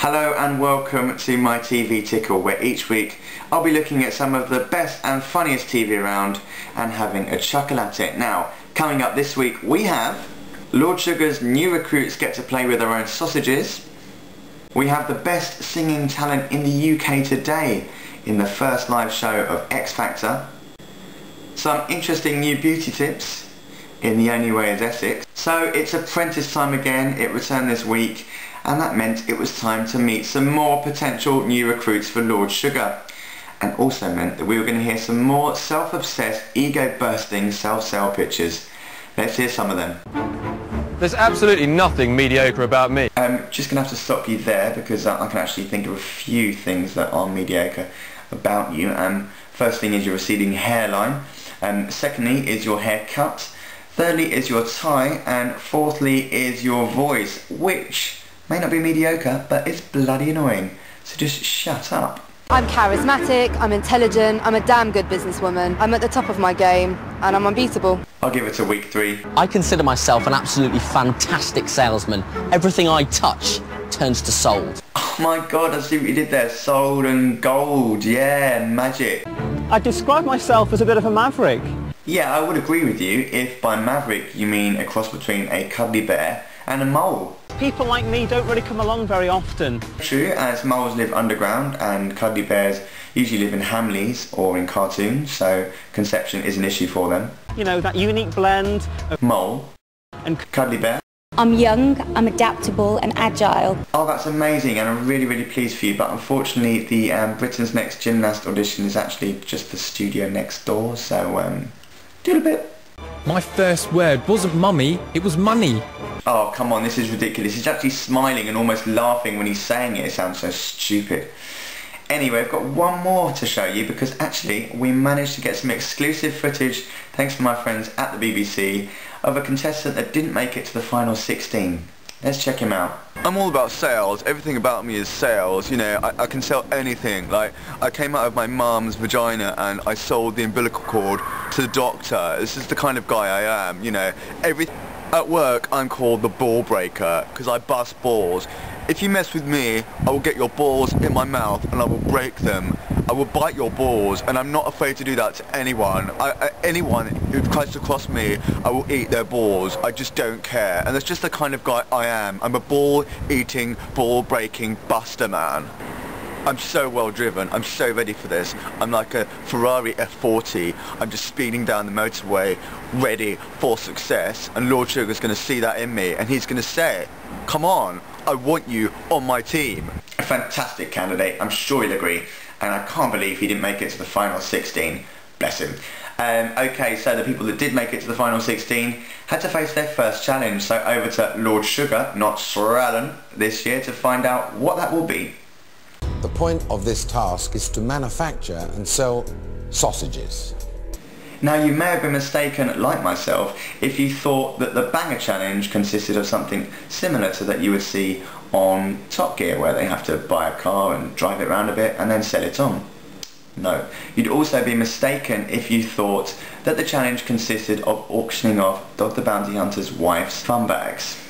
Hello and welcome to my TV Tickle, where each week I'll be looking at some of the best and funniest TV around and having a chuckle at it. Now, coming up this week we have Lord Sugar's new recruits get to play with their own sausages. We have the best singing talent in the UK today in the first live show of X Factor. Some interesting new beauty tips in The Only Way is Essex. So it's Apprentice time again. It returned this week, and that meant it was time to meet some more potential new recruits for Lord Sugar, and also meant that we were going to hear some more self-obsessed, ego-bursting self-sell pitches. Let's hear some of them. There's absolutely nothing mediocre about me. Just going to have to stop you there because I can actually think of a few things that are mediocre about you. First thing is your receding hairline. Secondly is your haircut. Thirdly is your tie. And fourthly is your voice, which may not be mediocre, but it's bloody annoying. So just shut up. I'm charismatic, I'm intelligent, I'm a damn good businesswoman, I'm at the top of my game, and I'm unbeatable. I'll give it to week 3. I consider myself an absolutely fantastic salesman. Everything I touch turns to sold. Oh my god, I see what you did there. Sold and gold, yeah, magic. I describe myself as a bit of a maverick. Yeah, I would agree with you if by maverick you mean a cross between a cuddly bear and a mole. People like me don't really come along very often. True, as moles live underground and cuddly bears usually live in Hamleys or in cartoons, so conception is an issue for them. You know, that unique blend of mole and cuddly bear. I'm young, I'm adaptable and agile. Oh, that's amazing, and I'm really pleased for you, but unfortunately the Britain's Next Gymnast audition is actually just the studio next door, so do a bit. My first word wasn't mummy, it was money. Oh, come on, this is ridiculous. He's actually smiling and almost laughing when he's saying it. It sounds so stupid. Anyway, I've got one more to show you because actually we managed to get some exclusive footage, thanks to my friends at the BBC, of a contestant that didn't make it to the final 16. Let's check him out. I'm all about sales. Everything about me is sales. You know, I can sell anything. Like, I came out of my mum's vagina and I sold the umbilical cord to the doctor. This is the kind of guy I am, you know. At work, I'm called the ball breaker because I bust balls. If you mess with me, I will get your balls in my mouth and I will break them. I will bite your balls, and I'm not afraid to do that to anyone. Anyone who tries to cross me, I will eat their balls. I just don't care. And that's just the kind of guy I am. I'm a ball-eating, ball-breaking buster man. I'm so well driven, I'm so ready for this. I'm like a Ferrari F40, I'm just speeding down the motorway, ready for success, and Lord Sugar's going to see that in me, and he's going to say, come on, I want you on my team. A fantastic candidate, I'm sure he'll agree, and I can't believe he didn't make it to the final 16. Bless him. Okay, so the people that did make it to the final 16 had to face their first challenge, so over to Lord Sugar, not Sir Alan, this year to find out what that will be. The point of this task is to manufacture and sell sausages. Now, you may have been mistaken, like myself, if you thought that the Banger Challenge consisted of something similar to that you would see on Top Gear, where they have to buy a car and drive it around a bit and then sell it on. No. You'd also be mistaken if you thought that the challenge consisted of auctioning off Dog the Bounty Hunter's wife's fun bags.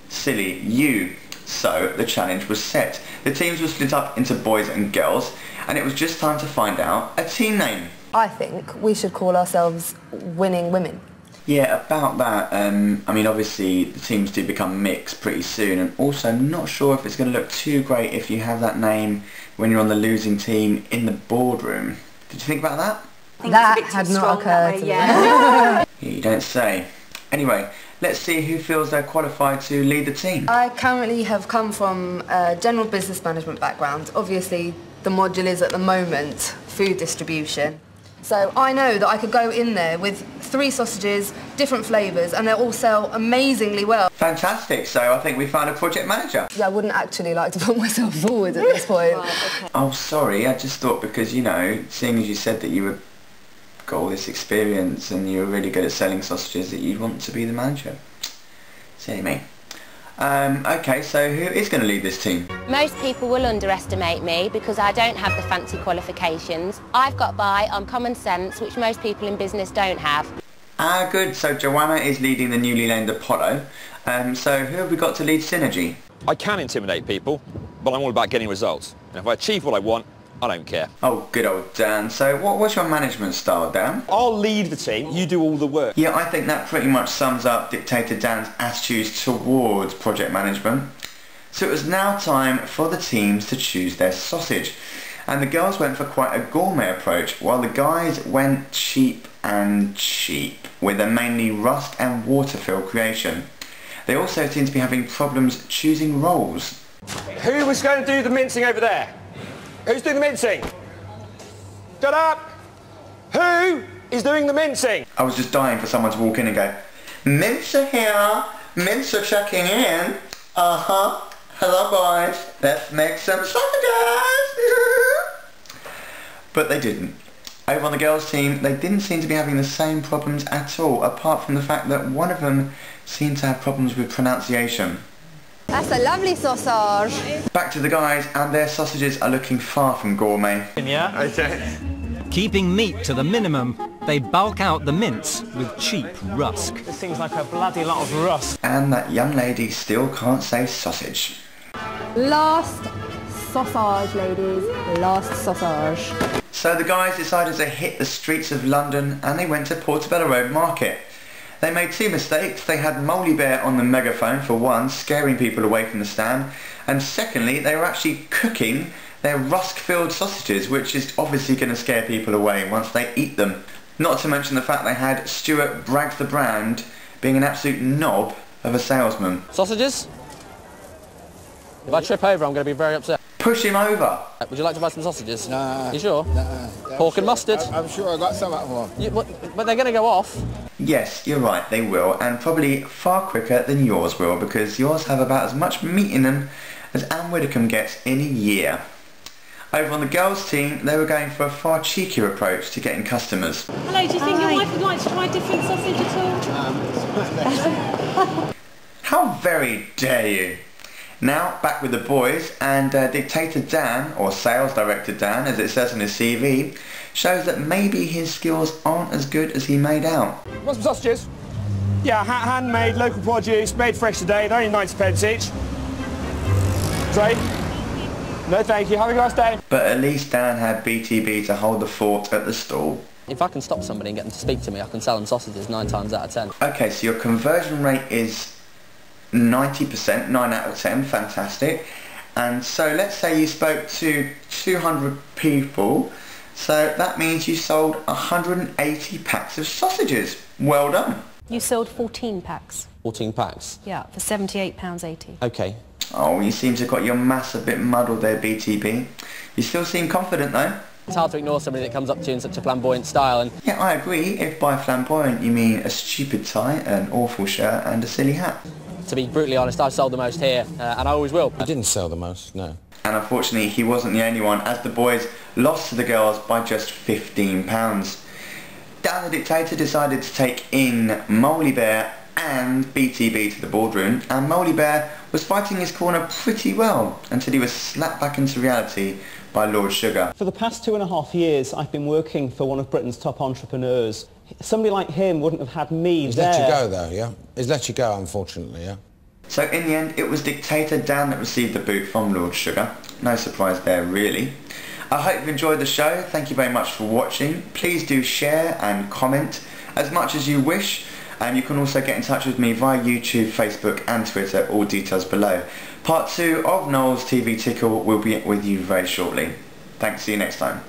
Silly you. So the challenge was set. The teams were split up into boys and girls, and it was just time to find out a team name. I think we should call ourselves Winning Women. Yeah, about that. I mean, obviously the teams do become mixed pretty soon, and also not sure if it's going to look too great if you have that name when you're on the losing team in the boardroom. Did you think about that? That had not occurred to me. Yeah, you don't say. Anyway, let's see who feels they're qualified to lead the team. I currently have come from a general business management background. Obviously, the module is at the moment food distribution. So I know that I could go in there with 3 sausages, different flavours, and they'll all sell amazingly well. Fantastic, so I think we found a project manager. Yeah, I wouldn't actually like to put myself forward at this point. Right, okay. Oh, sorry, I just thought because, you know, seeing as you said that you were got all this experience and you're really good at selling sausages, that you'd want to be the manager. Silly me. Okay, so who is going to lead this team? Most people will underestimate me because I don't have the fancy qualifications. I've got by on common sense, which most people in business don't have. Ah, good. So Joanna is leading the newly named Apollo. So who have we got to lead Synergy? I can intimidate people. but I'm all about getting results. And if I achieve what I want, I don't care. Oh, good old Dan. So what's your management style, Dan? I'll lead the team, you do all the work. Yeah, I think that pretty much sums up Dictator Dan's attitudes towards project management. So it was now time for the teams to choose their sausage. And the girls went for quite a gourmet approach, while the guys went cheap and cheap, with a mainly rust and water-filled creation. They also seem to be having problems choosing roles. Who was going to do the mincing over there? Who's doing the mincing? Shut up! Who is doing the mincing? I was just dying for someone to walk in and go, "Mincer here, mincer checking in. Uh-huh. Hello boys, let's make some sausages." But they didn't. Over on the girls' team, they didn't seem to be having the same problems at all, apart from the fact that one of them seemed to have problems with pronunciation. That's a lovely sausage. Back to the guys, and their sausages are looking far from gourmet. Yeah? Okay. Keeping meat to the minimum, they bulk out the mince with cheap rusk. This thing's like a bloody lot of rust. And that young lady still can't say sausage. Last sausage, ladies. Last sausage. So the guys decided to hit the streets of London, and they went to Portobello Road Market. They made two mistakes. They had Molly Bear on the megaphone, for one, scaring people away from the stand, and secondly, they were actually cooking their rusk-filled sausages, which is obviously going to scare people away once they eat them. Not to mention the fact they had Stuart Braggs the Brand being an absolute knob of a salesman. Sausages? If I trip over, I'm going to be very upset. Push him over. Would you like to buy some sausages? Nah. You sure? Nah. Pork and mustard? I'm sure I got some at home. But they're going to go off. Yes, you're right, they will, and probably far quicker than yours will, because yours have about as much meat in them as Anne Widdecombe gets in a year. Over on the girls' team, they were going for a far cheekier approach to getting customers. Hello, do you think your wife would like to try a different sausage at all? How very dare you! Now, back with the boys, and Dictator Dan, or Sales Director Dan, as it says on his CV, shows that maybe his skills aren't as good as he made out. Want some sausages? Yeah, handmade, local produce, made fresh today, they're only 90p each. Sorry? No thank you, have a nice day. But at least Dan had BTB to hold the fort at the stall. If I can stop somebody and get them to speak to me, I can sell them sausages 9 times out of 10. Okay, so your conversion rate is 90%, 9 out of 10, fantastic. And so let's say you spoke to 200 people, so that means you sold 180 packs of sausages. Well done. You sold 14 packs. 14 packs? Yeah, for £78.80. Okay. Oh, you seem to have got your maths a bit muddled there, BTB. You still seem confident though. It's hard to ignore somebody that comes up to you in such a flamboyant style. And yeah, I agree, if by flamboyant you mean a stupid tie, an awful shirt and a silly hat. to be brutally honest, I've sold the most here, and I always will. I didn't sell the most, no. And unfortunately, he wasn't the only one, as the boys lost to the girls by just £15. Dan the Dictator decided to take in Molly Bear and BTB to the boardroom, and Molly Bear was fighting his corner pretty well until he was slapped back into reality by Lord Sugar. For the past 2.5 years, I've been working for one of Britain's top entrepreneurs. Somebody like him wouldn't have had me He's there. let you go, though, yeah? He's let you go, unfortunately, yeah? So in the end, it was Dictator Dan that received the boot from Lord Sugar. No surprise there, really. I hope you've enjoyed the show. Thank you very much for watching. Please do share and comment as much as you wish. And you can also get in touch with me via YouTube, Facebook and Twitter, all details below. Part 2 of Noel's TV Tickle will be with you very shortly. Thanks, see you next time.